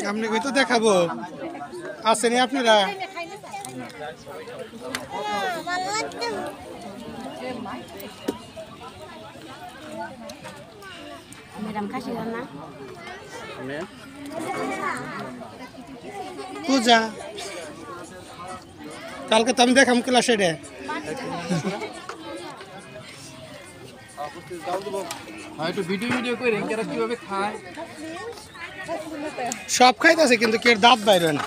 আপনি কই তো দেখাবো আসেনি আপনারা পূজা কালকে তো আমি দেখাম ক্লাসে রে সব খাইতেছে কিন্তু কে দাঁত বাইরে না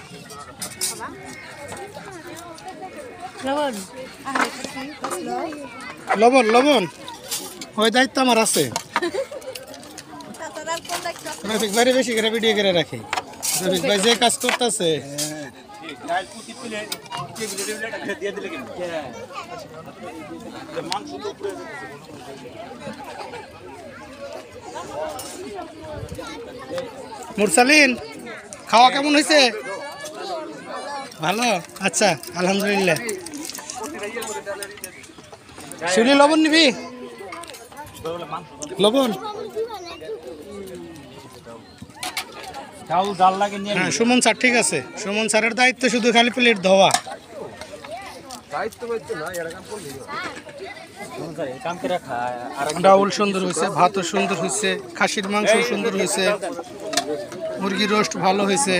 লবণ লবণ ওই দায়িত্ব আমার আছে রফিক ভাই বেশি করে ভিডিও করে রাখি রফিক ভাই যে কাজ করতেছে মুরসালিন খাওয়া কেমন হয়েছে ভালো আচ্ছা আলহামদুলিল্লাহ শিউলি লবণ নিবি লবণ হ্যাঁ সুমন স্যার ঠিক আছে সুমন স্যারের দায়িত্ব শুধু খালি প্লেট ধোয়া ডাউল সুন্দর হয়েছে ভাতও সুন্দর হয়েছে খাসির মাংস সুন্দর হয়েছে মুরগির রোস্ট ভালো হয়েছে